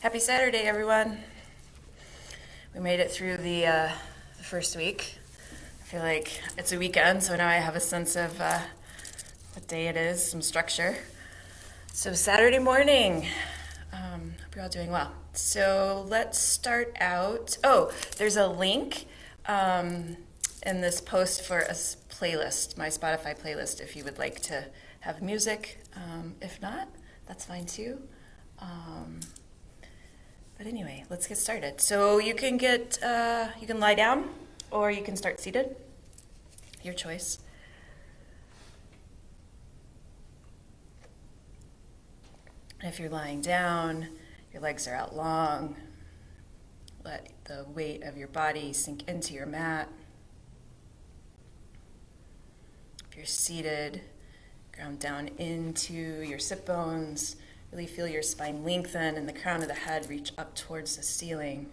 Happy Saturday, everyone. We made it through the first week. I feel like it's a weekend, so now I have a sense of what day it is, some structure. So Saturday morning. Hope you're all doing well. So let's start out. Oh, there's a link in this post for a playlist, my Spotify playlist, if you would like to have music. If not, that's fine too. But anyway, let's get started. So you can lie down or you can start seated. Your choice. And if you're lying down, your legs are out long. Let the weight of your body sink into your mat. If you're seated, ground down into your sit bones. Really feel your spine lengthen and the crown of the head reach up towards the ceiling.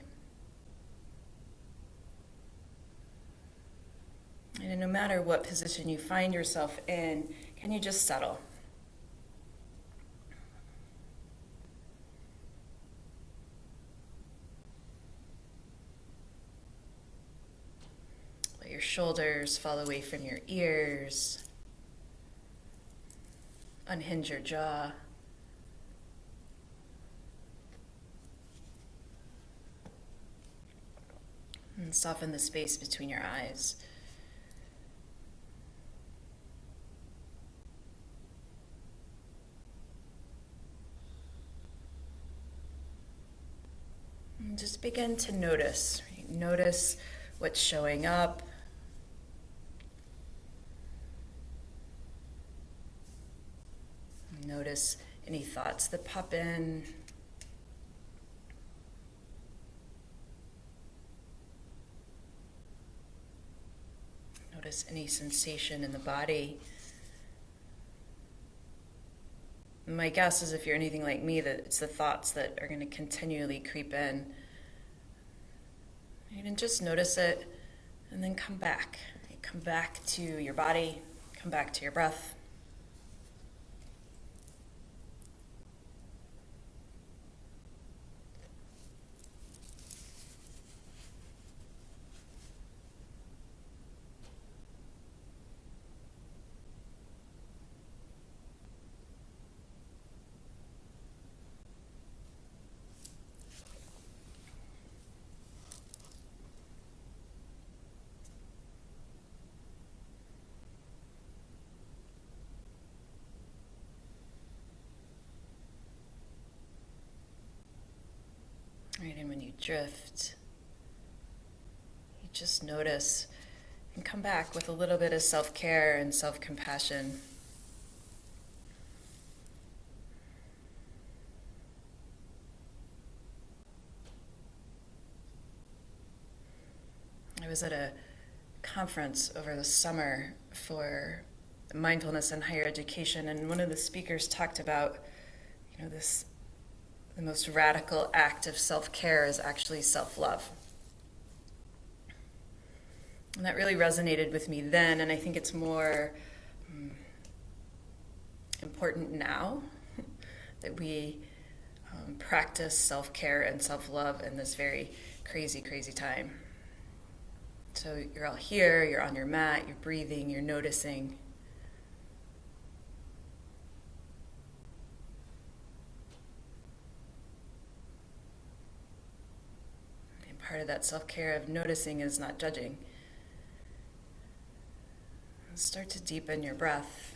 And no matter what position you find yourself in, can you just settle? Let your shoulders fall away from your ears. Unhinge your jaw. And soften the space between your eyes. And just begin to notice. Notice what's showing up. Notice any thoughts that pop in. Notice any sensation in the body. My guess is, if you're anything like me, that it's the thoughts that are going to continually creep in. And just notice it and then come back. Come back to your body, come back to your breath. Right, and when you drift, you just notice and come back with a little bit of self-care and self-compassion. I was at a conference over the summer for mindfulness and higher education, and one of the speakers talked about, the most radical act of self-care is actually self-love. And that really resonated with me then, and I think it's more important now that we practice self-care and self-love in this very crazy, crazy time. So you're all here, you're on your mat, you're breathing, you're noticing. And part of that self-care of noticing is not judging. Start to deepen your breath.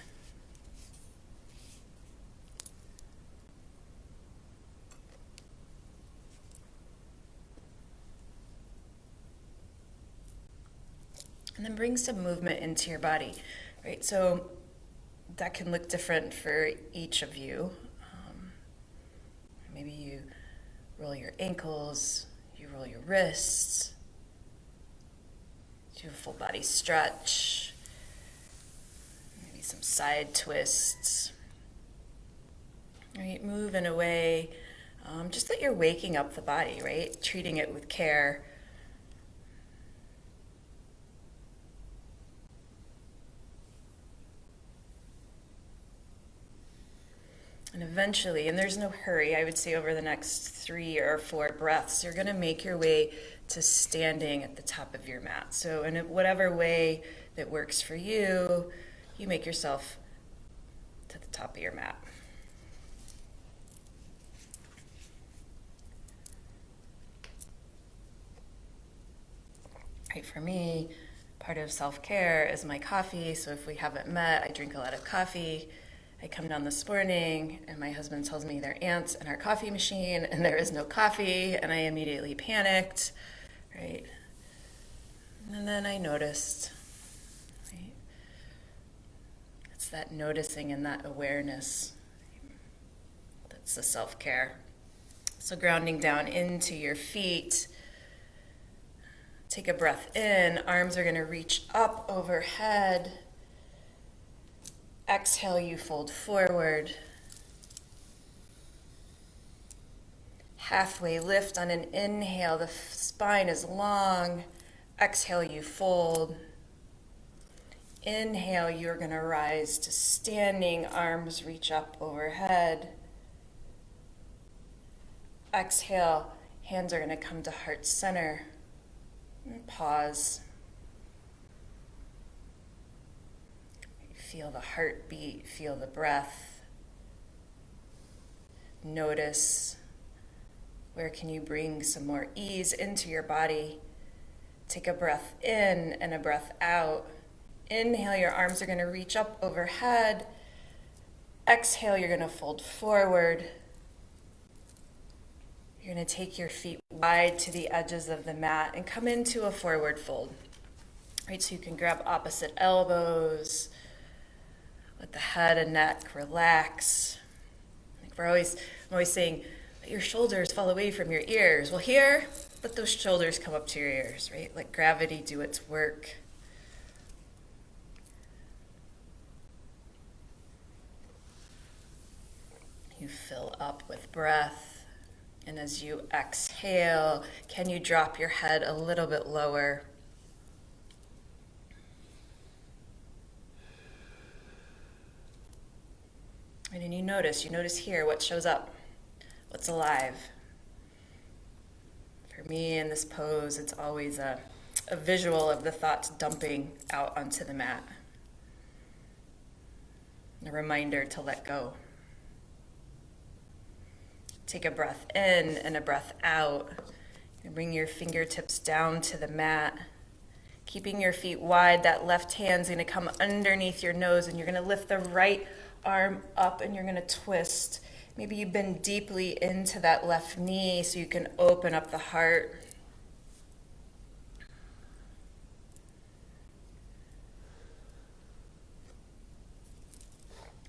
And then bring some movement into your body, right? So that can look different for each of you. Maybe you roll your ankles, you roll your wrists, do a full body stretch, maybe some side twists. Right, move in a way just that you're waking up the body, right? Treating it with care. And eventually, and there's no hurry, I would say over the next 3 or 4 breaths, you're going to make your way to standing at the top of your mat. So in whatever way that works for you, you make yourself to the top of your mat. Right, for me, part of self-care is my coffee. So if we haven't met, I drink a lot of coffee. I come down this morning and my husband tells me there are ants in our coffee machine and there is no coffee, and I immediately panicked, right? And then I noticed, right? It's that noticing and that awareness. That's the self-care. So grounding down into your feet. Take a breath in. Arms are going to reach up overhead. Exhale, you fold forward. Halfway lift on an inhale. The spine is long. Exhale, you fold. Inhale, you're going to rise to standing. Arms reach up overhead. Exhale, hands are going to come to heart center. And pause. Feel the heartbeat, feel the breath. Notice where can you bring some more ease into your body. Take a breath in and a breath out. Inhale, your arms are going to reach up overhead. Exhale, you're going to fold forward. You're going to take your feet wide to the edges of the mat and come into a forward fold. Right, so you can grab opposite elbows. Let the head and neck relax. I'm always saying, let your shoulders fall away from your ears. Well, here, let those shoulders come up to your ears, right? Let gravity do its work. You fill up with breath. And as you exhale, can you drop your head a little bit lower? And then you notice here what shows up, what's alive. For me in this pose, it's always a visual of the thoughts dumping out onto the mat. A reminder to let go. Take a breath in and a breath out. And bring your fingertips down to the mat. Keeping your feet wide, that left hand's going to come underneath your nose, and you're going to lift the right arm up and you're going to twist. Maybe you bend deeply into that left knee so you can open up the heart.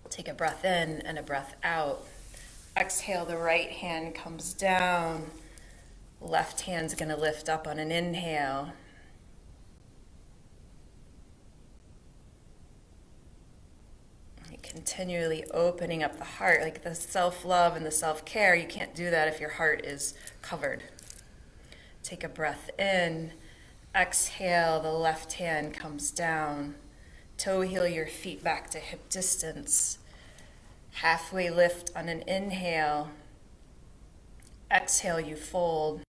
Take a breath in and a breath out. Exhale, the right hand comes down. Left hand's going to lift up on an inhale. Continually opening up the heart, like the self-love and the self-care. You can't do that if your heart is covered. Take a breath in. Exhale, the left hand comes down. Toe heel your feet back to hip distance. Halfway lift on an inhale. Exhale, you fold.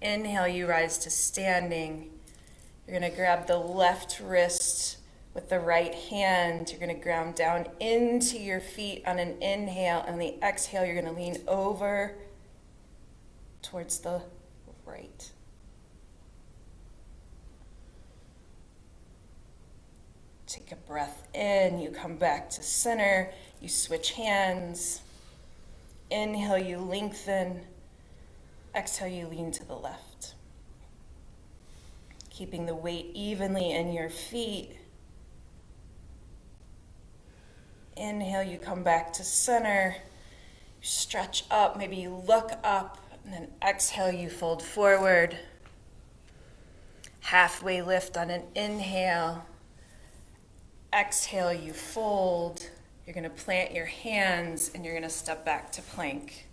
Inhale, you rise to standing. You're going to grab the left wrist with the right hand. You're going to ground down into your feet on an inhale. And the exhale, you're going to lean over towards the right. Take a breath in. You come back to center. You switch hands. Inhale, you lengthen. Exhale, you lean to the left. Keeping the weight evenly in your feet. Inhale, you come back to center. You stretch up, maybe you look up, and then exhale, you fold forward. Halfway lift on an inhale. Exhale, you fold. You're going to plant your hands and you're going to step back to plank.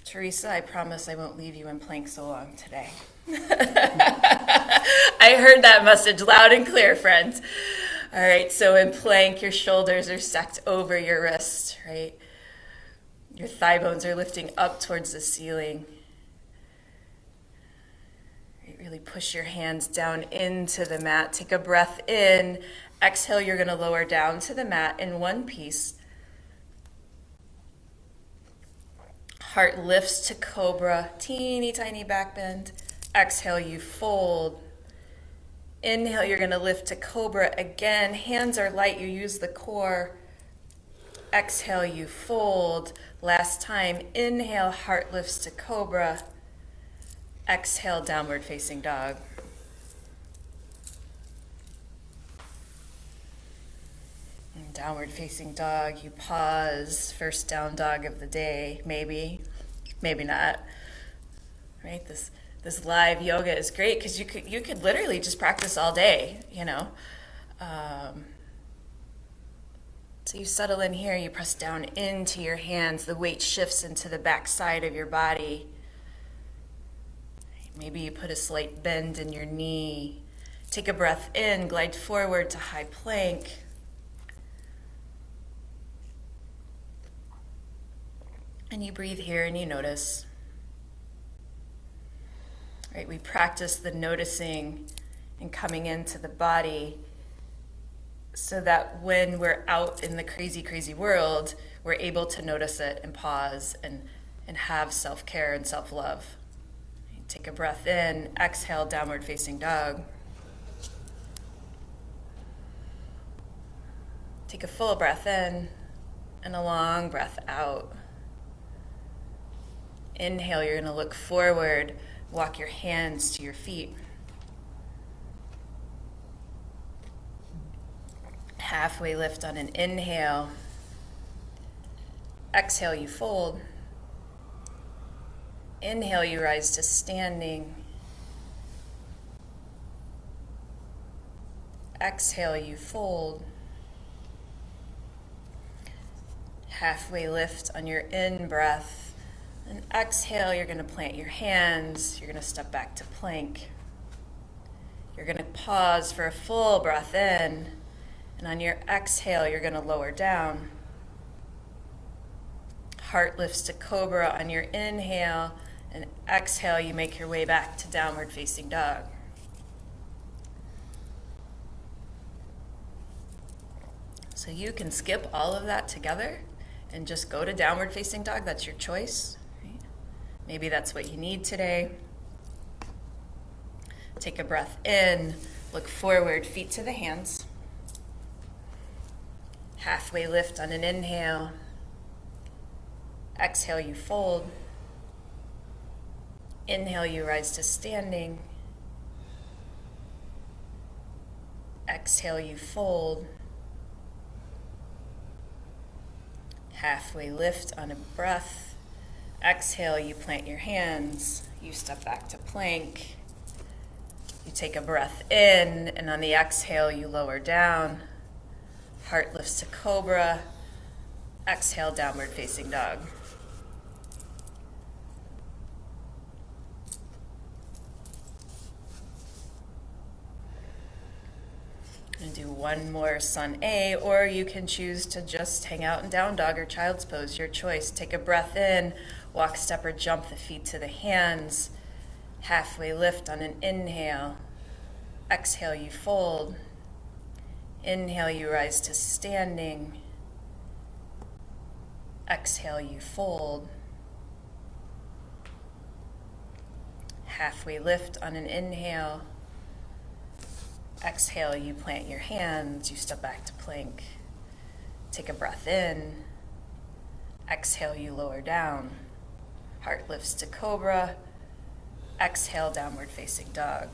Teresa, I promise I won't leave you in plank so long today. I heard that message loud and clear, friends. All right, so in plank, your shoulders are stacked over your wrist, right? Your thigh bones are lifting up towards the ceiling. Really push your hands down into the mat. Take a breath in. Exhale, you're going to lower down to the mat in one piece. Heart lifts to cobra, teeny tiny back bend. Exhale, you fold. Inhale, you're going to lift to cobra again. Hands are light, you use the core. Exhale, you fold. Last time, inhale, heart lifts to cobra. Exhale, downward facing dog. And downward facing dog, you pause, first down dog of the day, maybe not. Right? This live yoga is great because you could literally just practice all day, you know. So you settle in here, you press down into your hands, the weight shifts into the back side of your body. Maybe you put a slight bend in your knee. Take a breath in, glide forward to high plank. And you breathe here and you notice. Right, we practice the noticing and coming into the body so that when we're out in the crazy, crazy world, we're able to notice it and pause and have self-care and self-love. Take a breath in, exhale, downward facing dog. Take a full breath in and a long breath out. Inhale, you're going to look forward, walk your hands to your feet. Halfway lift on an inhale. Exhale, you fold. Inhale, you rise to standing. Exhale, you fold. Halfway lift on your in-breath. And exhale, you're going to plant your hands. You're going to step back to plank. You're going to pause for a full breath in. And on your exhale, you're going to lower down. Heart lifts to cobra on your inhale. And exhale, you make your way back to downward facing dog. So you can skip all of that together and just go to downward facing dog. That's your choice. Right? Maybe that's what you need today. Take a breath in, look forward, feet to the hands. Halfway lift on an inhale. Exhale, you fold. Inhale, you rise to standing. Exhale, you fold. Halfway lift on a breath. Exhale, you plant your hands. You step back to plank. You take a breath in, and on the exhale, you lower down. Heart lifts to cobra. Exhale, downward facing dog. And do one more sun A, or you can choose to just hang out in down dog or child's pose, your choice. Take a breath in, walk, step, or jump the feet to the hands. Halfway lift on an inhale. Exhale, you fold. Inhale, you rise to standing. Exhale, you fold. Halfway lift on an inhale. Exhale, you plant your hands, you step back to plank. Take a breath in. Exhale, you lower down. Heart lifts to cobra. Exhale, downward facing dog.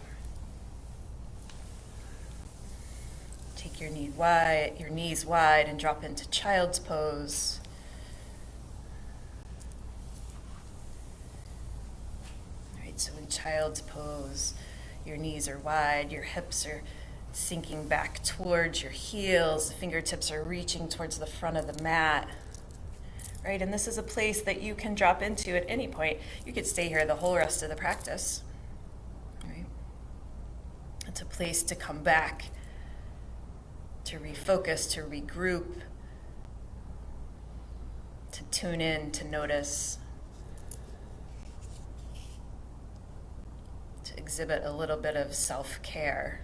Take your knees wide and drop into child's pose. All right, so in child's pose, your knees are wide, your hips are sinking back towards your heels, the fingertips are reaching towards the front of the mat. Right, and this is a place that you can drop into at any point. You could stay here the whole rest of the practice. Right? It's a place to come back, to refocus, to regroup, to tune in, to notice, to exhibit a little bit of self-care.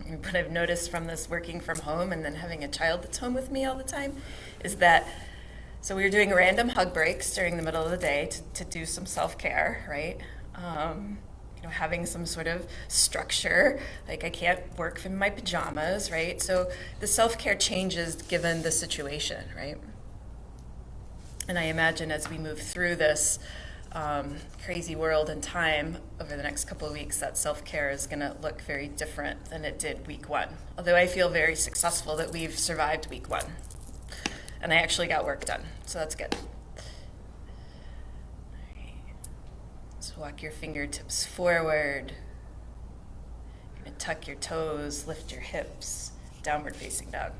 What I've noticed from this working from home and then having a child that's home with me all the time is that, so we were doing random hug breaks during the middle of the day to do some self-care, right? Having some sort of structure, like I can't work from my pajamas, right? So the self-care changes given the situation, right? And I imagine as we move through this crazy world and time over the next couple of weeks, that self-care is going to look very different than it did week one. Although I feel very successful that we've survived week one. And I actually got work done, so that's good. So walk your fingertips forward. You're going to tuck your toes, lift your hips, downward facing dog.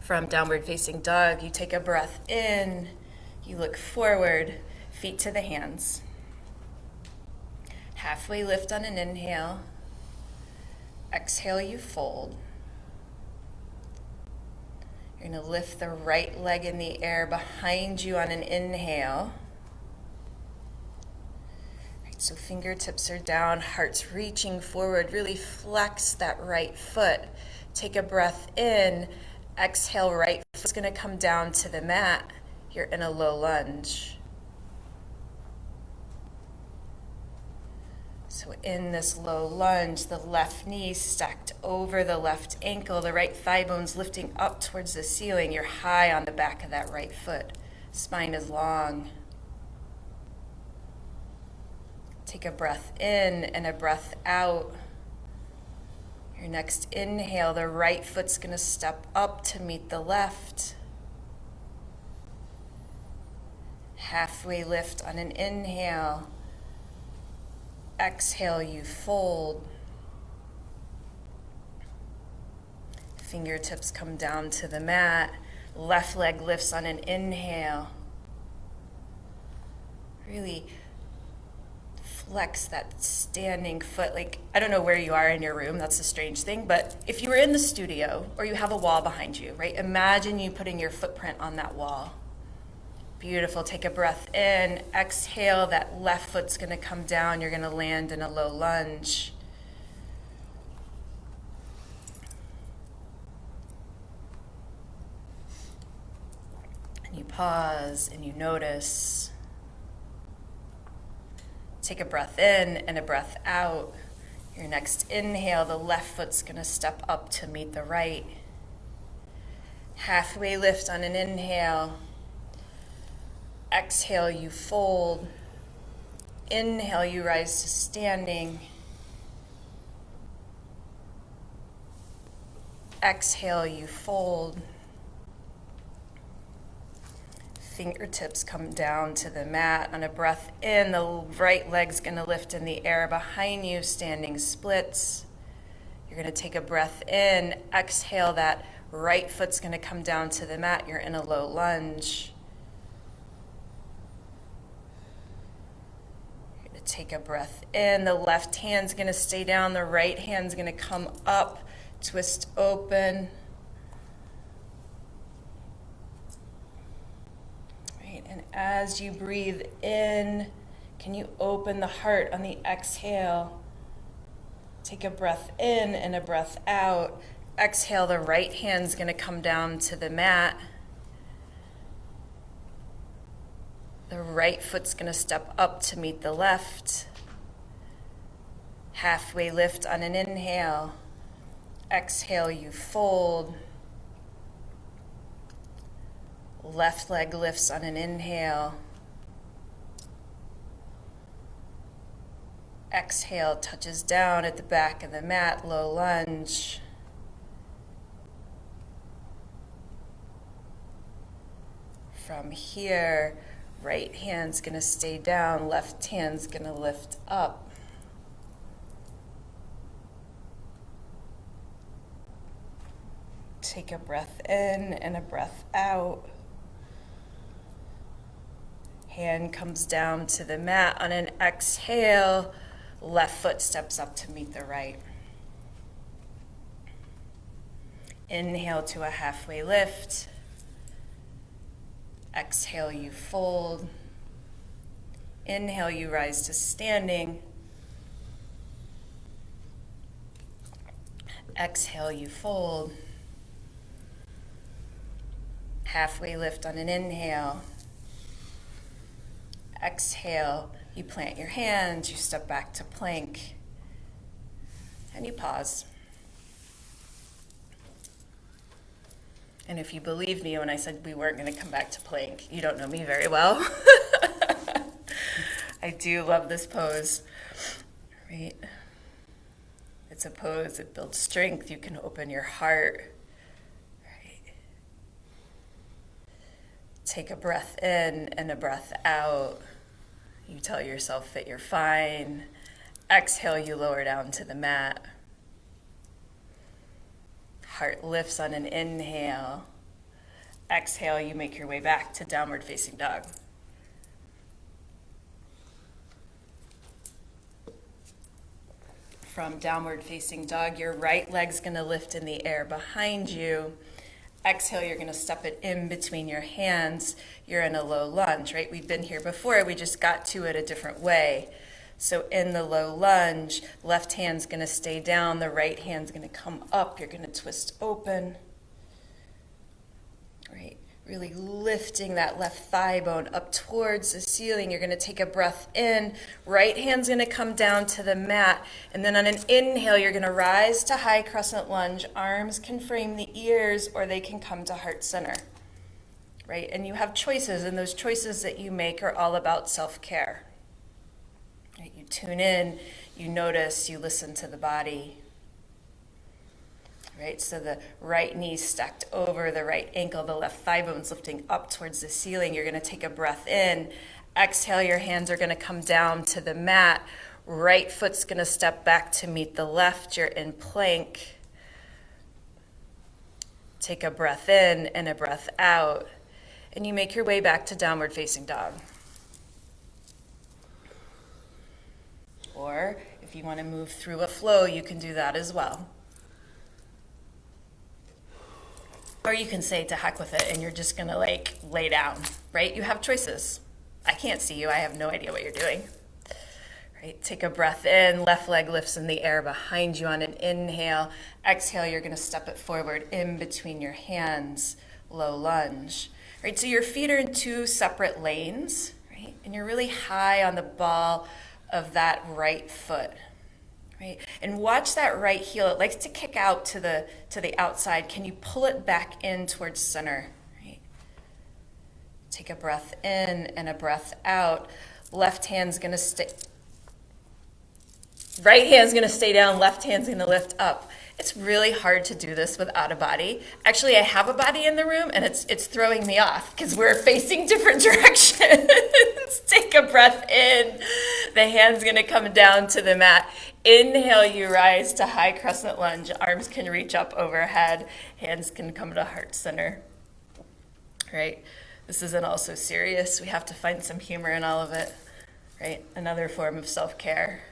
From downward facing dog, you take a breath in, you look forward, feet to the hands. Halfway lift on an inhale. Exhale, you fold. You're going to lift the right leg in the air behind you on an inhale. Right, so fingertips are down, heart's reaching forward. Really flex that right foot. Take a breath in. Exhale, right foot's going to come down to the mat. You're in a low lunge. So in this low lunge, the left knee stacked over the left ankle, the right thigh bone's lifting up towards the ceiling. You're high on the back of that right foot. Spine is long. Take a breath in and a breath out. Your next inhale, the right foot's going to step up to meet the left. Halfway lift on an inhale. Exhale, you fold. Fingertips come down to the mat. Left leg lifts on an inhale. Really flex that standing foot. Like, I don't know where you are in your room, that's a strange thing, but if you were in the studio or you have a wall behind you, right? Imagine you putting your footprint on that wall. Beautiful. Take a breath in. Exhale, that left foot's going to come down. You're going to land in a low lunge. And you pause and you notice. Take a breath in and a breath out. Your next inhale, the left foot's going to step up to meet the right. Halfway lift on an inhale. Exhale, you fold. Inhale, you rise to standing. Exhale, you fold. Fingertips come down to the mat. On a breath in, the right leg's going to lift in the air behind you, standing splits. You're going to take a breath in. Exhale, that right foot's going to come down to the mat. You're in a low lunge. Take a breath in. The left hand's going to stay down. The right hand's going to come up. Twist open. Right, and as you breathe in, can you open the heart on the exhale? Take a breath in and a breath out. Exhale, the right hand's going to come down to the mat. The right foot's going to step up to meet the left. Halfway lift on an inhale. Exhale, you fold. Left leg lifts on an inhale. Exhale, touches down at the back of the mat, low lunge. From here, right hand's going to stay down, left hand's going to lift up. Take a breath in and a breath out. hand comes down to the mat. On an exhale, left foot steps up to meet the right. Inhale to a halfway lift. Exhale, you fold. Inhale, you rise to standing. Exhale, you fold. Halfway lift on an inhale. Exhale, you plant your hands, you step back to plank, and you pause. And if you believe me when I said we weren't going to come back to plank, you don't know me very well. I do love this pose, right? It's a pose that builds strength. You can open your heart, right? Take a breath in and a breath out. You tell yourself that you're fine. Exhale, you lower down to the mat. Heart lifts on an inhale. Exhale, you make your way back to downward facing dog. From downward facing dog, your right leg's gonna lift in the air behind you. Exhale, you're gonna step it in between your hands. You're in a low lunge, right? We've been here before, we just got to it a different way. So in the low lunge, left hand's gonna stay down, the right hand's gonna come up, you're gonna twist open, right? Really lifting that left thigh bone up towards the ceiling. You're gonna take a breath in, right hand's gonna come down to the mat, and then on an inhale, you're gonna rise to high crescent lunge. Arms can frame the ears, or they can come to heart center, right? And you have choices, and those choices that you make are all about self-care. Right? You tune in, you notice, you listen to the body. Right, so the right knee stacked over the right ankle, the left thigh bone's lifting up towards the ceiling. You're gonna take a breath in. Exhale, your hands are gonna come down to the mat. Right foot's gonna step back to meet the left. You're in plank. Take a breath in and a breath out. And you make your way back to downward facing dog. Or if you wanna move through a flow, you can do that as well. Or you can say to heck with it and you're just gonna lay down, right? You have choices. I can't see you, I have no idea what you're doing. Right, take a breath in, left leg lifts in the air behind you on an inhale. Exhale, you're gonna step it forward in between your hands, low lunge. Right, so your feet are in two separate lanes, right? And you're really high on the ball of that right foot. Right? And watch that right heel. It likes to kick out to the outside. Can you pull it back in towards center? Right? Take a breath in and a breath out. Left hand's gonna stay. Right hand's gonna stay down. Left hand's gonna lift up. It's really hard to do this without a body. Actually, I have a body in the room, and it's throwing me off because we're facing different directions. Take a breath in. The hand's gonna come down to the mat. Inhale, you rise to high crescent lunge. Arms can reach up overhead. Hands can come to heart center. Right? This isn't all so serious. We have to find some humor in all of it. Right? Another form of self-care.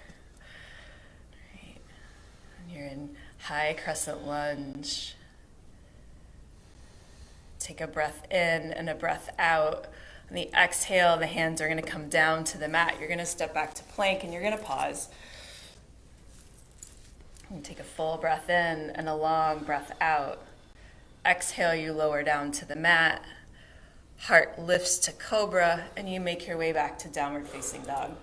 Right? And you're in high crescent lunge. Take a breath in and a breath out. On the exhale, the hands are going to come down to the mat. You're going to step back to plank and you're going to pause. And take a full breath in and a long breath out. Exhale, you lower down to the mat. Heart lifts to cobra and you make your way back to downward facing dog.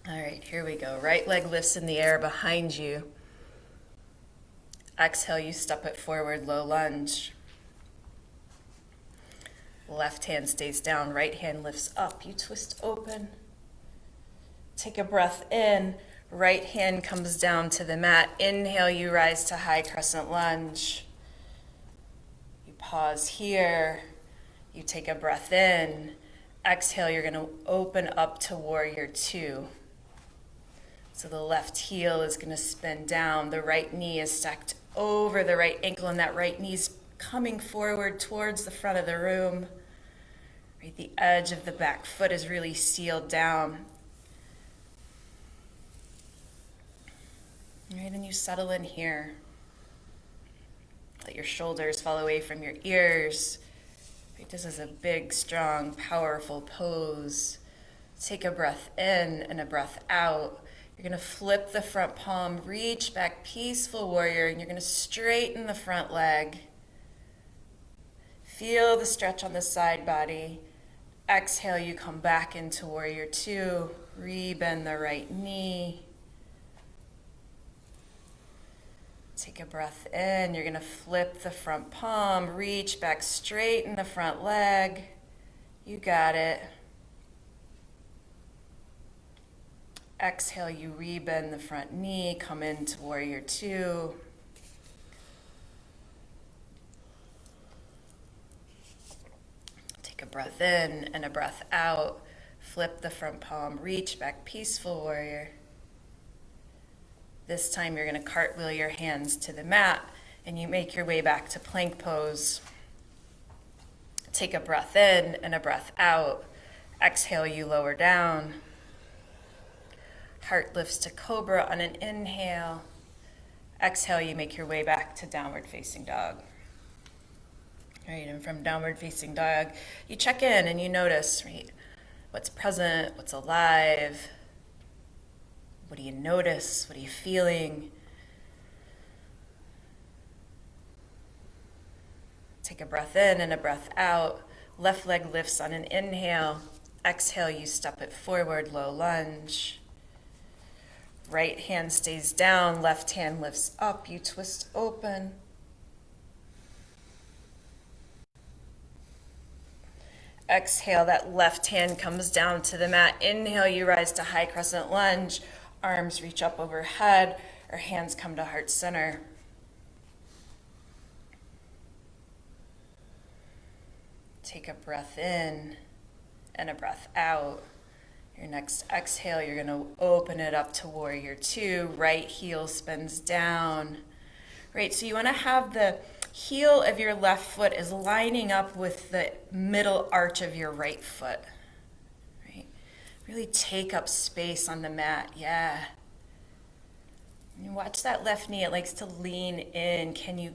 All right, here we go. Right leg lifts in the air behind you. Exhale, you step it forward, low lunge. Left hand stays down, right hand lifts up. You twist open. Take a breath in. Right hand comes down to the mat. Inhale, you rise to high crescent lunge. You pause here. You take a breath in. Exhale, you're going to open up to warrior two. So the left heel is going to spin down. The right knee is stacked over the right ankle, and that right knee's coming forward towards the front of the room. Right, the edge of the back foot is really sealed down. Right, and you settle in here. Let your shoulders fall away from your ears. Right, this is a big, strong, powerful pose. Take a breath in and a breath out. You're going to flip the front palm, reach back, peaceful warrior, and you're going to straighten the front leg. Feel the stretch on the side body. Exhale, you come back into warrior two. Rebend the right knee. Take a breath in. You're going to flip the front palm, reach back, straighten the front leg. You got it. Exhale, you rebend the front knee, come into warrior two. Take a breath in and a breath out. Flip the front palm, reach back, peaceful warrior. This time you're going to cartwheel your hands to the mat and you make your way back to plank pose. Take a breath in and a breath out. Exhale, you lower down. Heart lifts to cobra on an inhale. Exhale, you make your way back to downward facing dog. Right, and from downward facing dog, you check in and you notice, right, what's present, what's alive. What do you notice? What are you feeling? Take a breath in and a breath out. Left leg lifts on an inhale. Exhale, you step it forward, low lunge. Right hand stays down, left hand lifts up, you twist open. Exhale, that left hand comes down to the mat. Inhale, you rise to high crescent lunge. Arms reach up overhead, or hands come to heart center. Take a breath in and a breath out. Your next exhale, you're going to open it up to warrior two. Right heel spins down. Right, so you want to have the heel of your left foot is lining up with the middle arch of your right foot. Right, really take up space on the mat. Yeah. And watch that left knee. It likes to lean in. Can you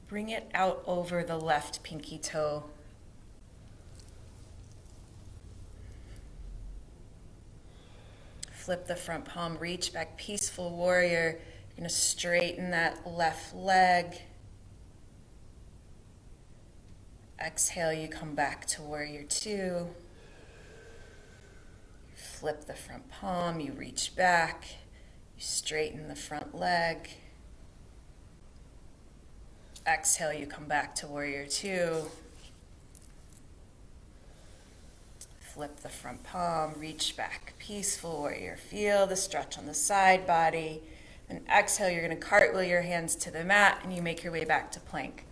bring it out over the left pinky toe? Flip the front palm, reach back, peaceful warrior. You're going to straighten that left leg. Exhale, you come back to warrior two. Flip the front palm, you reach back. You straighten the front leg. Exhale, you come back to warrior two. Flip the front palm, reach back, peaceful warrior. Feel the stretch on the side body. And exhale, you're going to cartwheel your hands to the mat and you make your way back to plank.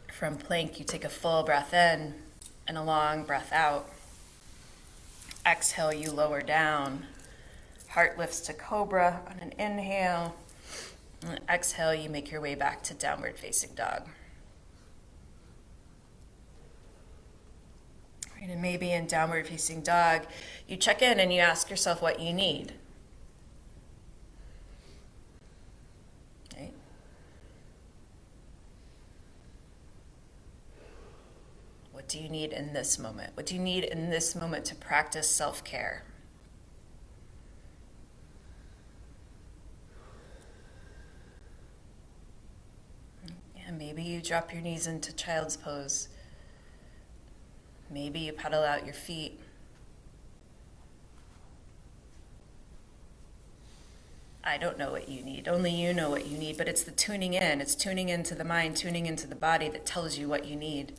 From plank, you take a full breath in and a long breath out. Exhale, you lower down. Heart lifts to cobra on an inhale. And exhale, you make your way back to downward facing dog. And maybe in downward facing dog, you check in and you ask yourself what you need. Okay. What do you need in this moment? What do you need in this moment to practice self-care? And maybe you drop your knees into child's pose. Maybe you pedal out your feet. I don't know what you need. Only you know what you need, but it's the tuning in. It's tuning into the mind, tuning into the body that tells you what you need.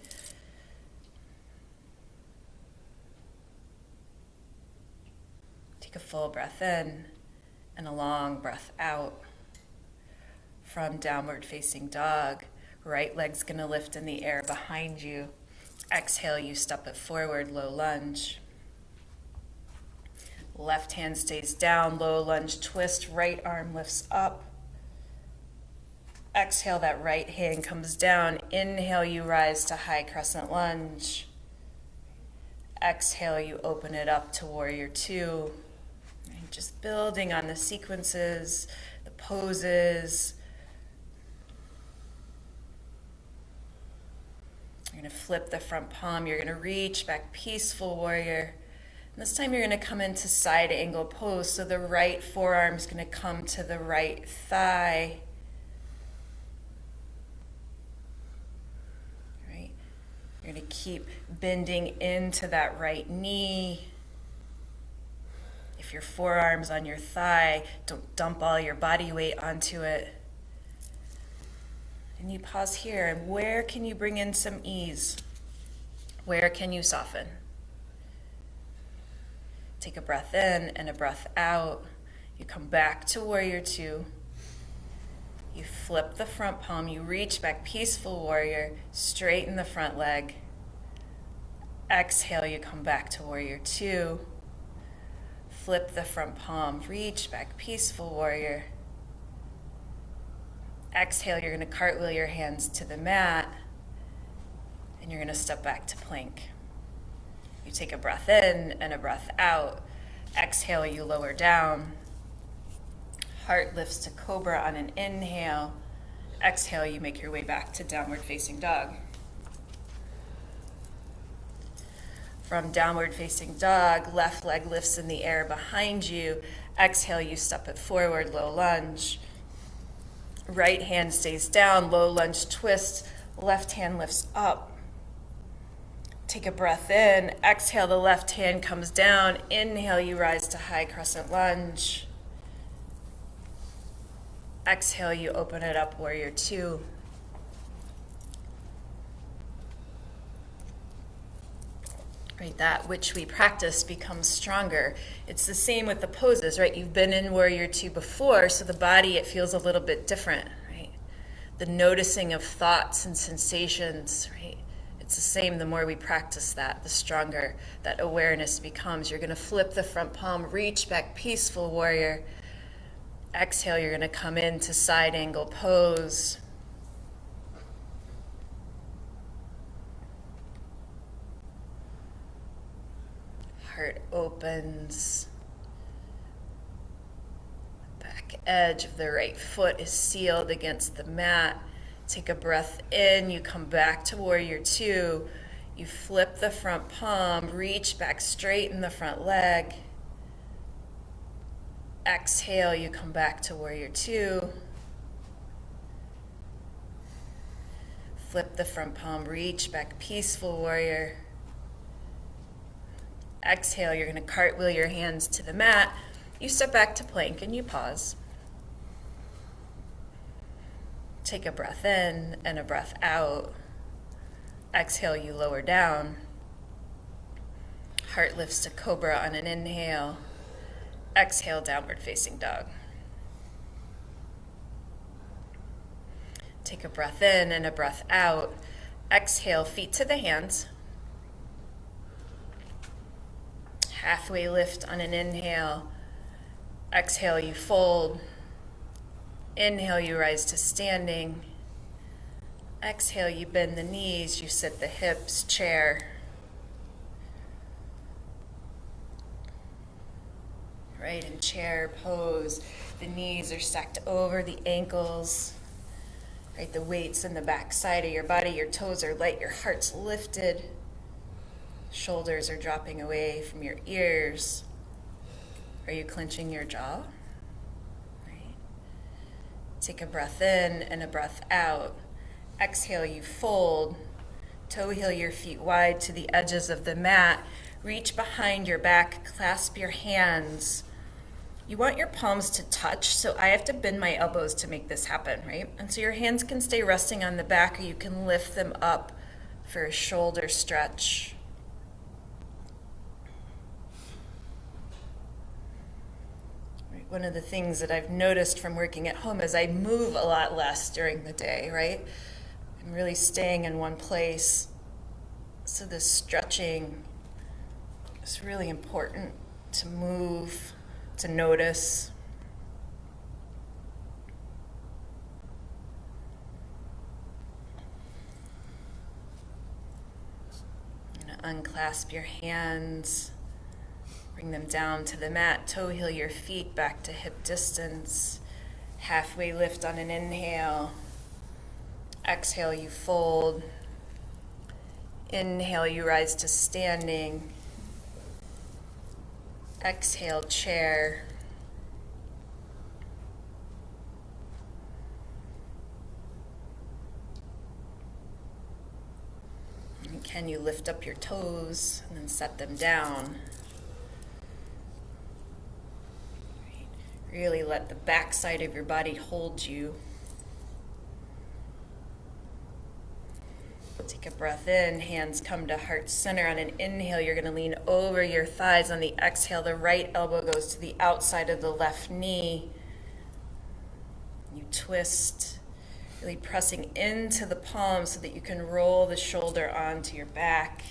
Take a full breath in and a long breath out. From downward facing dog, right leg's gonna lift in the air behind you. Exhale, you step it forward, low lunge. Left hand stays down, low lunge twist, right arm lifts up. Exhale, that right hand comes down. Inhale, you rise to high crescent lunge. Exhale, you open it up to warrior two. And just building on the sequences, the poses. You're going to flip the front palm. You're going to reach back, peaceful warrior. And this time you're going to come into side angle pose. So the right forearm is going to come to the right thigh. Right? You're going to keep bending into that right knee. If your forearm's on your thigh, don't dump all your body weight onto it. And you pause here, and where can you bring in some ease? Where can you soften? Take a breath in and a breath out. You come back to warrior two. You flip the front palm, you reach back, peaceful warrior, straighten the front leg. Exhale, you come back to warrior two. Flip the front palm, reach back, peaceful warrior. Exhale, you're going to cartwheel your hands to the mat, and you're going to step back to plank. You take a breath in and a breath out. Exhale, you lower down. Heart lifts to cobra on an inhale. Exhale, you make your way back to downward facing dog. From downward facing dog, left leg lifts in the air behind you. Exhale, you step it forward, low lunge. Right hand stays down, low lunge twist, left hand lifts up. Take a breath in, exhale, the left hand comes down. Inhale, you rise to high crescent lunge. Exhale, you open it up, warrior two. Right, that which we practice becomes stronger. It's the same with the poses, right? You've been in warrior two before, so the body, it feels a little bit different, right? The noticing of thoughts and sensations, right? It's the same. The more we practice that, the stronger that awareness becomes. You're going to flip the front palm, reach back, peaceful warrior. Exhale, you're going to come into side angle pose. Heart opens. Back edge of the right foot is sealed against the mat. Take a breath in. You come back to warrior two. You flip the front palm, reach back, straighten the front leg. Exhale, you come back to warrior two. Flip the front palm, reach back, peaceful warrior. Exhale, you're going to cartwheel your hands to the mat. You step back to plank and you pause. Take a breath in and a breath out. Exhale, you lower down. Heart lifts to cobra on an inhale. Exhale, downward facing dog. Take a breath in and a breath out. Exhale, feet to the hands. Halfway lift on an inhale. Exhale, you fold. Inhale, you rise to standing. Exhale, you bend the knees, you sit the hips, chair. Right, in chair pose. The knees are stacked over the ankles. Right, the weight's in the back side of your body. Your toes are light, your heart's lifted. Shoulders are dropping away from your ears. Are you clenching your jaw? Right. Take a breath in and a breath out. Exhale, you fold. Toe heel your feet wide to the edges of the mat. Reach behind your back, clasp your hands. You want your palms to touch, so I have to bend my elbows to make this happen, right? And so your hands can stay resting on the back, or you can lift them up for a shoulder stretch. One of the things that I've noticed from working at home is I move a lot less during the day, right? I'm really staying in one place. So this stretching is really important, to move, to notice. Unclasp your hands. Bring them down to the mat. Toe heel your feet back to hip distance. Halfway lift on an inhale. Exhale, you fold. Inhale, you rise to standing. Exhale, chair. And can you lift up your toes and then set them down? Really let the back side of your body hold you. Take a breath in, hands come to heart center. On an inhale, you're going to lean over your thighs. On the exhale, the right elbow goes to the outside of the left knee. You twist, really pressing into the palm so that you can roll the shoulder onto your back.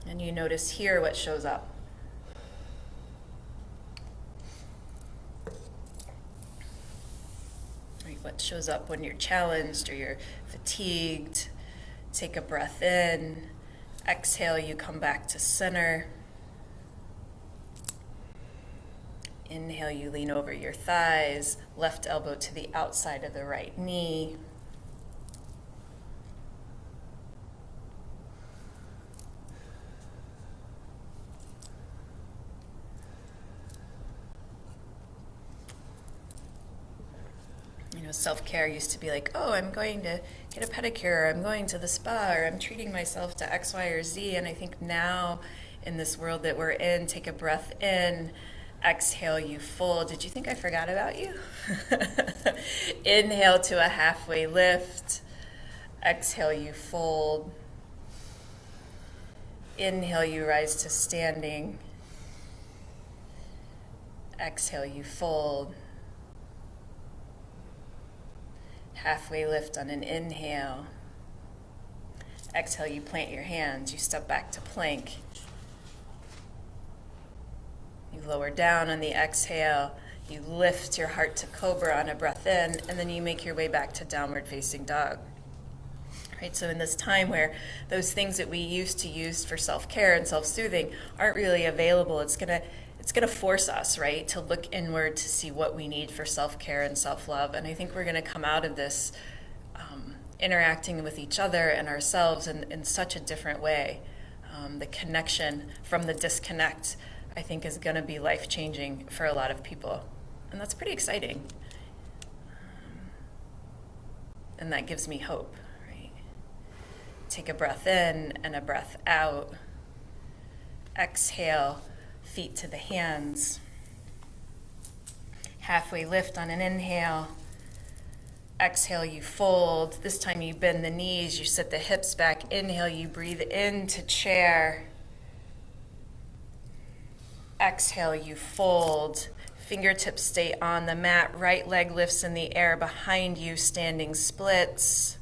And you notice here what shows up. What shows up when you're challenged or you're fatigued. Take a breath in. Exhale, you come back to center. Inhale, you lean over your thighs. Left elbow to the outside of the right knee. Self-care used to be like, oh, I'm going to get a pedicure, or I'm going to the spa, or I'm treating myself to X, Y, or Z. And I think now in this world that we're in, take a breath in, exhale, you fold. Did you think I forgot about you? Inhale to a halfway lift. Exhale, you fold. Inhale, you rise to standing. Exhale, you fold. Halfway lift on an inhale. Exhale, you plant your hands. You step back to plank. You lower down on the exhale. You lift your heart to cobra on a breath in, and then you make your way back to downward facing dog. Right, so in this time where those things that we used to use for self-care and self-soothing aren't really available, it's gonna force us, right, to look inward to see what we need for self-care and self-love. And I think we're gonna come out of this interacting with each other and ourselves in such a different way. The connection from the disconnect, I think, is gonna be life-changing for a lot of people. And that's pretty exciting. And that gives me hope, right? Take a breath in and a breath out. Exhale. Feet to the hands. Halfway lift on an inhale. Exhale, you fold. This time you bend the knees, you sit the hips back. Inhale, you breathe into chair. Exhale, you fold. Fingertips stay on the mat. Right leg lifts in the air behind you, standing splits.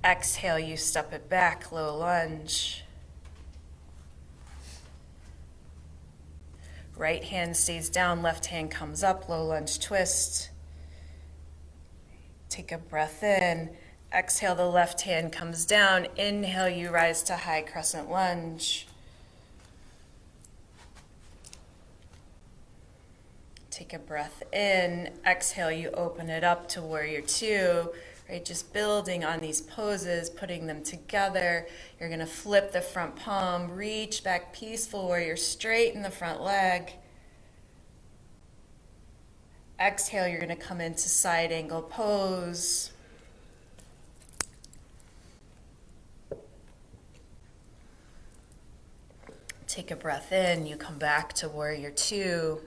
Exhale, you step it back, low lunge. Right hand stays down, left hand comes up, low lunge twist. Take a breath in. Exhale, the left hand comes down. Inhale, you rise to high crescent lunge. Take a breath in. Exhale, you open it up to warrior two. Right, just building on these poses, putting them together. You're going to flip the front palm, reach back, peaceful warrior, straighten the front leg. Exhale, you're going to come into side angle pose. Take a breath in, you come back to warrior two.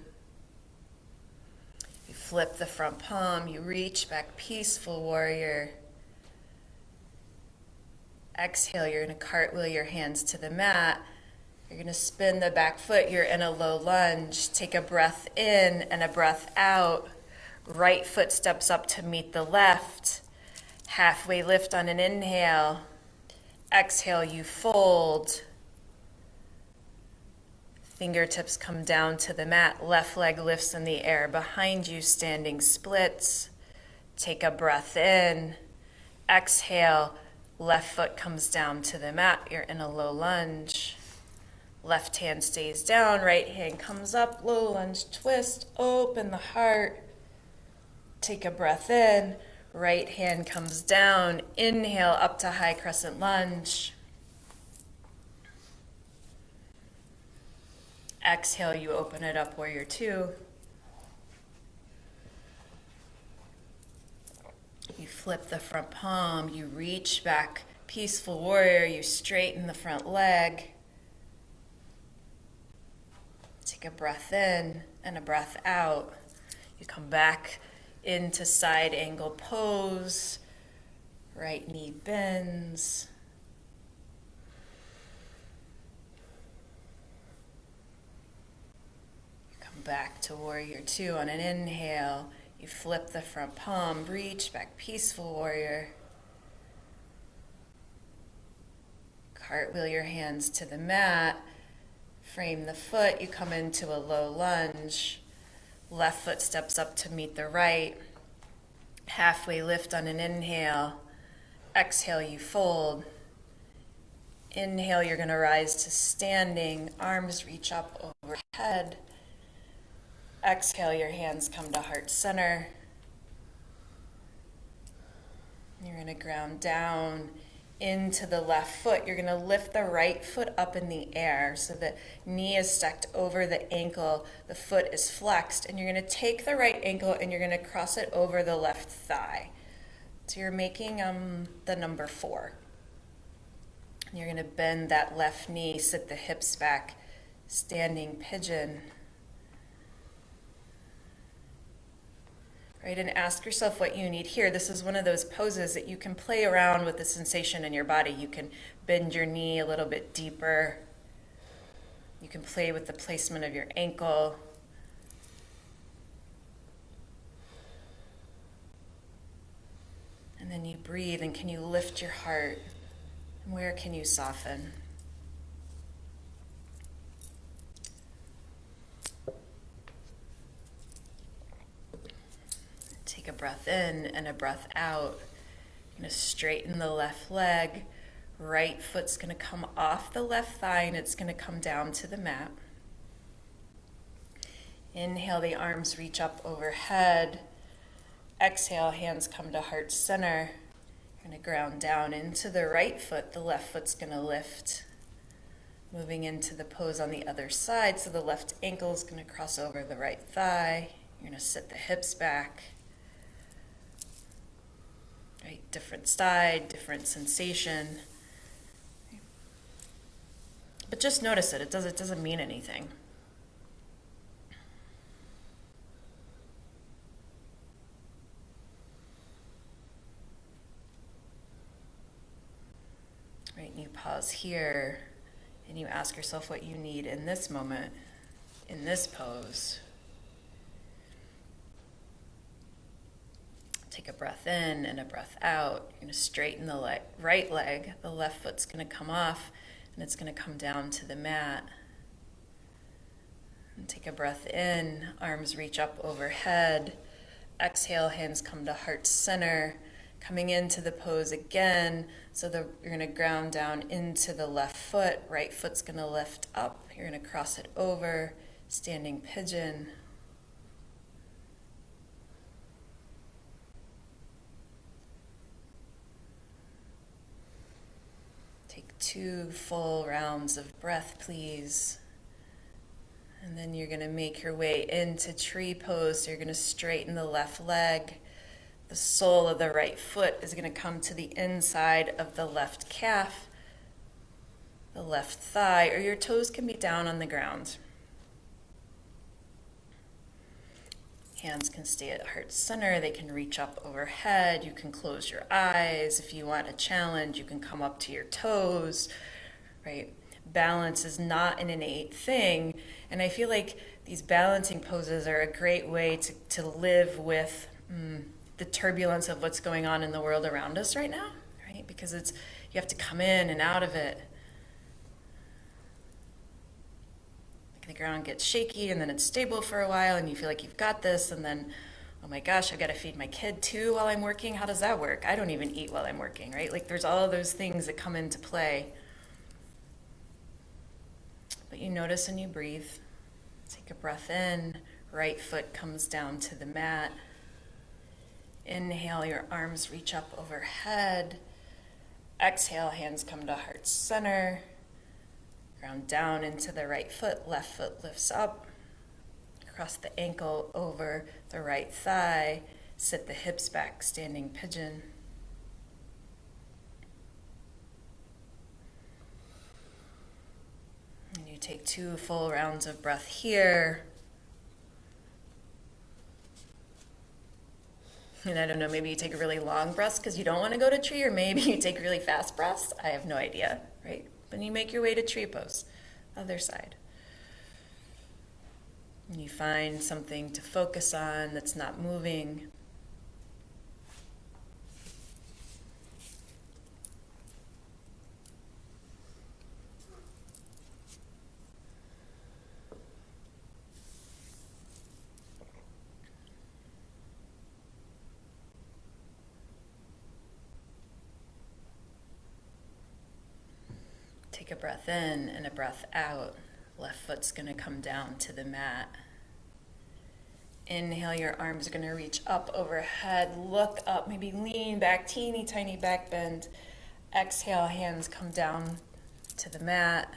Flip the front palm, you reach back, peaceful warrior. Exhale, you're going to cartwheel your hands to the mat. You're going to spin the back foot, you're in a low lunge. Take a breath in and a breath out. Right foot steps up to meet the left. Halfway lift on an inhale. Exhale, you fold. Fingertips come down to the mat. Left leg lifts in the air behind you, standing splits. Take a breath in Exhale, left foot comes down to the mat. You're in a low lunge. Left hand stays down, right hand comes up, low lunge, twist, open the heart. Take a breath in, right hand comes down, inhale up to high crescent lunge. Exhale, you open it up, warrior two. You flip the front palm, you reach back, peaceful warrior, you straighten the front leg. Take a breath in and a breath out. You come back into side angle pose. Right knee bends. You come back to warrior two on an inhale. You flip the front palm, reach back, peaceful warrior. Cartwheel your hands to the mat. Frame the foot, you come into a low lunge. Left foot steps up to meet the right. Halfway lift on an inhale. Exhale, you fold. Inhale, you're going to rise to standing. Arms reach up overhead. Exhale, your hands come to heart center. You're going to ground down into the left foot. You're going to lift the right foot up in the air so the knee is stacked over the ankle, the foot is flexed, and you're going to take the right ankle and you're going to cross it over the left thigh. So you're making the number 4. And you're going to bend that left knee, sit the hips back, standing pigeon. Right, and ask yourself what you need here. This is one of those poses that you can play around with the sensation in your body. You can bend your knee a little bit deeper. You can play with the placement of your ankle. And then you breathe, and can you lift your heart? And where can you soften? Take a breath in and a breath out. You're going to straighten the left leg. Right foot's going to come off the left thigh and it's going to come down to the mat. Inhale, the arms reach up overhead. Exhale, hands come to heart center. You're going to ground down into the right foot. The left foot's going to lift. Moving into the pose on the other side. So the left ankle is going to cross over the right thigh. You're going to sit the hips back. Right, different side, different sensation. But just notice it. It doesn't mean anything. Right, and you pause here and you ask yourself what you need in this moment, in this pose. Take a breath in and a breath out. You're going to straighten the right leg. The left foot's going to come off and it's going to come down to the mat. And take a breath in. Arms reach up overhead. Exhale, hands come to heart center. Coming into the pose again. So you're going to ground down into the left foot. Right foot's going to lift up. You're going to cross it over. Standing pigeon. Take 2 full rounds of breath, please. And then you're going to make your way into tree pose. So you're going to straighten the left leg. The sole of the right foot is going to come to the inside of the left calf, the left thigh, or your toes can be down on the ground. Hands can stay at heart center. They can reach up overhead. You can close your eyes. If you want a challenge, you can come up to your toes, right? Balance is not an innate thing. And I feel like these balancing poses are a great way to live with the turbulence of what's going on in the world around us right now, right? Because you have to come in and out of it. The ground gets shaky and then it's stable for a while and you feel like you've got this, and then oh my gosh, I got to feed my kid too while I'm working. How does that work? I don't even eat while I'm working, right? Like there's all of those things that come into play. But you notice and you breathe. Take a breath in. Right foot comes down to the mat. Inhale, your arms reach up overhead. Exhale, hands come to heart center. Ground down into the right foot. Left foot lifts up. Cross the ankle over the right thigh. Sit the hips back, standing pigeon. And you take 2 full rounds of breath here. And I don't know, maybe you take a really long breath because you don't want to go to tree, or maybe you take really fast breaths. I have no idea, right? But you make your way to tree pose, other side. And you find something to focus on that's not moving. Take a breath in and a breath out. Left foot's going to come down to the mat. Inhale, your arms are going to reach up overhead. Look up, maybe lean back, teeny tiny back bend. Exhale, hands come down to the mat.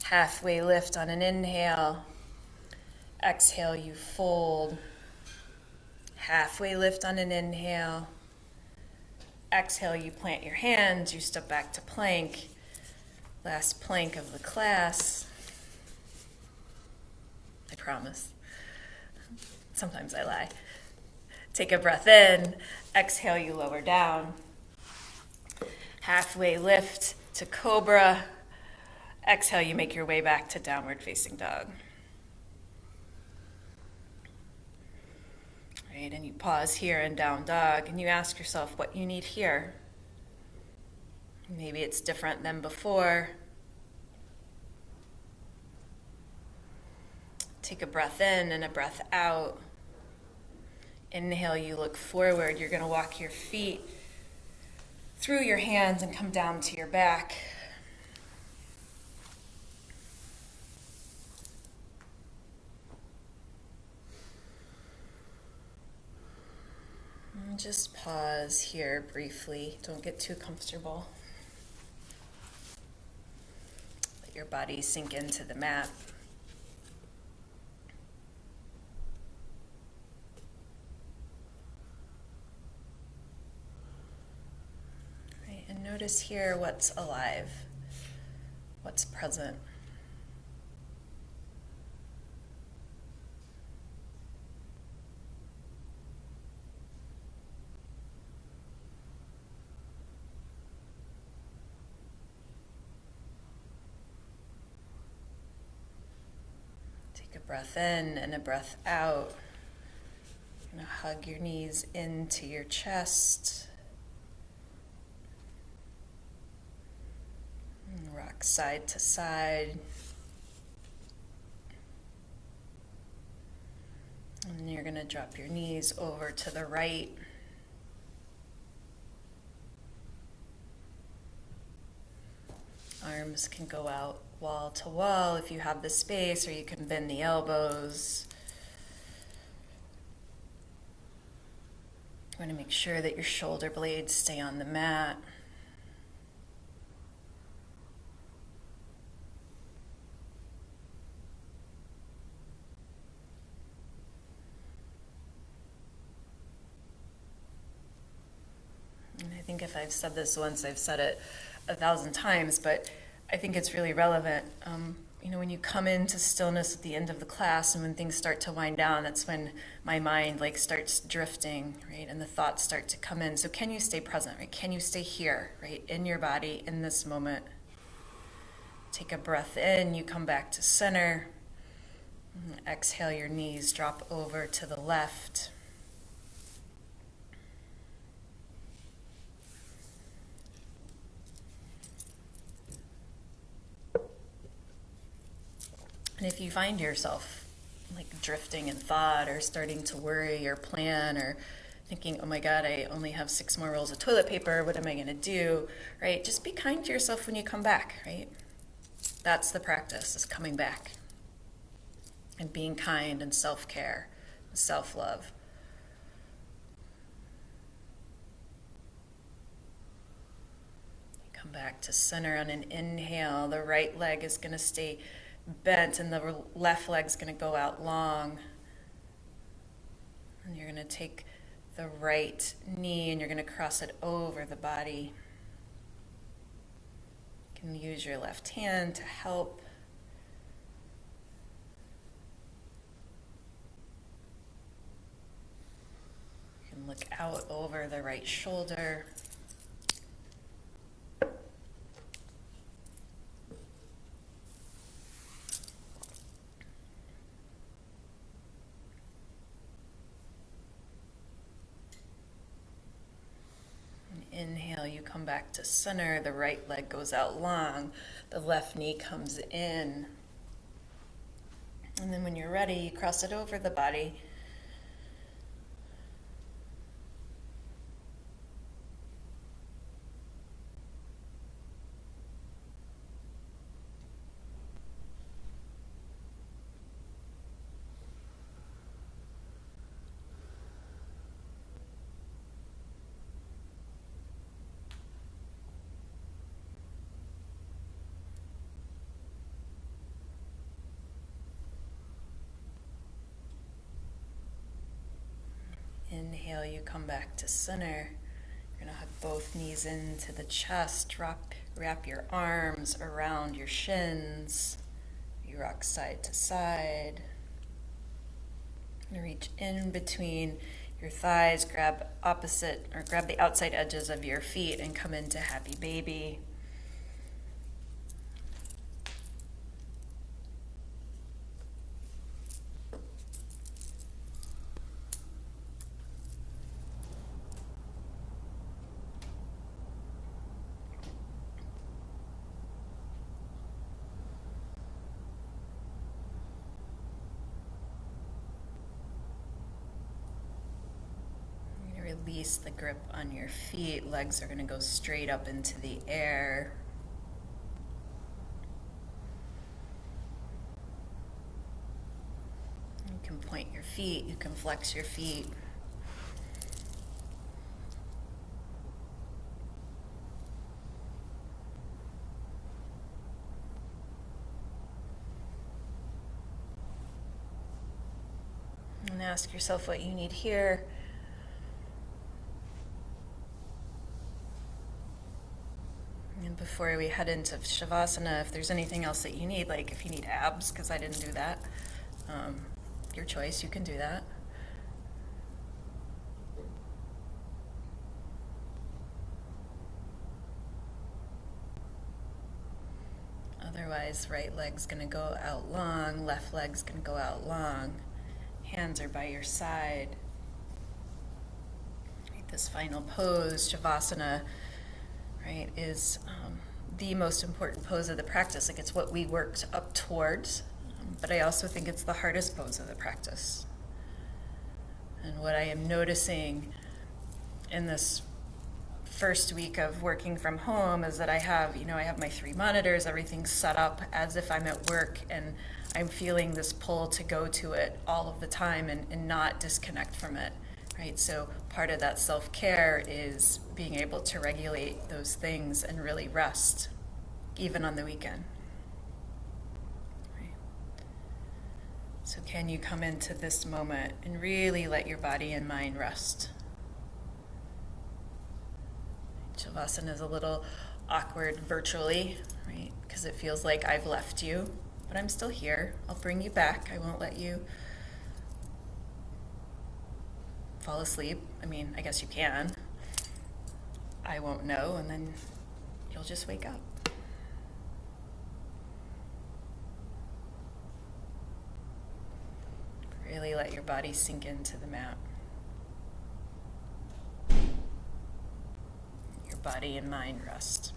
Halfway lift on an inhale. Exhale, you fold. Halfway lift on an inhale. Exhale, you plant your hands, you step back to plank. Last plank of the class. I promise. Sometimes I lie. Take a breath in. Exhale, you lower down. Halfway lift to cobra. Exhale, you make your way back to downward facing dog. Right, and you pause here in down dog and you ask yourself what you need here. Maybe it's different than before. Take a breath in and a breath out. Inhale, you look forward. You're going to walk your feet through your hands and come down to your back. And just pause here briefly. Don't get too comfortable. Let your body sink into the mat. Right, and notice here what's alive, what's present. Take a breath in and a breath out. You're gonna hug your knees into your chest. And rock side to side. And you're gonna drop your knees over to the right. Arms can go out wall to wall if you have the space, or you can bend the elbows. You want to make sure that your shoulder blades stay on the mat. And I think if I've said this once, I've said it 1,000 times, but I think it's really relevant. When you come into stillness at the end of the class and when things start to wind down, that's when my mind starts drifting, right? And the thoughts start to come in. So can you stay present, right? Can you stay here, right? In your body, in this moment. Take a breath in, you come back to center. Exhale, your knees drop over to the left. And if you find yourself drifting in thought or starting to worry or plan or thinking, oh my God, I only have 6 more rolls of toilet paper, what am I gonna do, right? Just be kind to yourself when you come back, right? That's the practice, is coming back and being kind and self-care and self-love. Come back to center on an inhale. The right leg is gonna stay bent and the left leg's gonna go out long. And you're gonna take the right knee and you're going to cross it over the body. You can use your left hand to help. You can look out over the right shoulder. Inhale, you come back to center, the right leg goes out long, the left knee comes in. And then when you're ready, you cross it over the body. Inhale, you come back to center. You're going to hug both knees into the chest. Wrap your arms around your shins. You rock side to side. And reach in between your thighs. Grab the outside edges of your feet and come into happy baby. Release the grip on your feet. Legs are going to go straight up into the air. You can point your feet, you can flex your feet. And ask yourself what you need here. And before we head into Shavasana, if there's anything else that you need, like if you need abs, because I didn't do that, your choice, you can do that. Otherwise, right leg's going to go out long, left leg's going to go out long. Hands are by your side. This final pose, Shavasana, right, is the most important pose of the practice. Like, it's what we worked up towards, but I also think it's the hardest pose of the practice. And what I am noticing in this first week of working from home is that I have my 3 monitors, everything's set up as if I'm at work, and I'm feeling this pull to go to it all of the time and not disconnect from it. Right, so part of that self-care is being able to regulate those things and really rest, even on the weekend. Right. So can you come into this moment and really let your body and mind rest? Shavasana is a little awkward virtually, right? Because it feels like I've left you, but I'm still here. I'll bring you back. I won't let you fall asleep. I mean, I guess you can. I won't know, and then you'll just wake up. Really let your body sink into the mat. Your body and mind rest.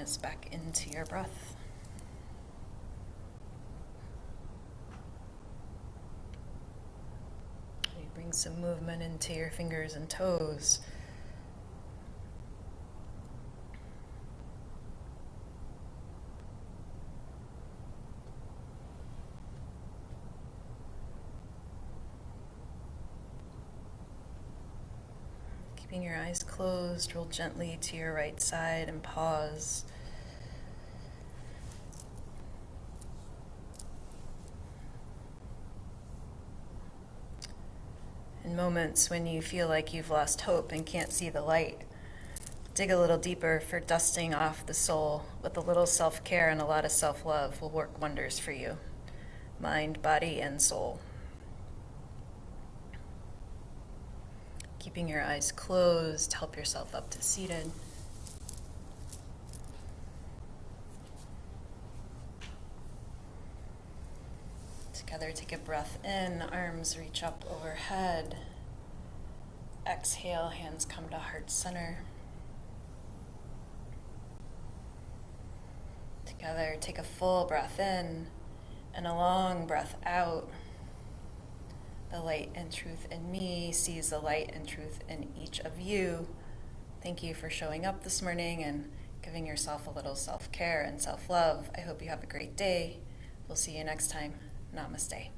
awareness back into your breath. You bring some movement into your fingers and toes. Keeping your eyes closed, roll gently to your right side and pause. In moments when you feel like you've lost hope and can't see the light, dig a little deeper, for dusting off the soul with a little self-care and a lot of self-love will work wonders for you, mind, body, and soul. Keeping your eyes closed, help yourself up to seated. Together, take a breath in, arms reach up overhead. Exhale, hands come to heart center. Together, take a full breath in and a long breath out. The light and truth in me sees the light and truth in each of you. Thank you for showing up this morning and giving yourself a little self-care and self-love. I hope you have a great day. We'll see you next time. Namaste.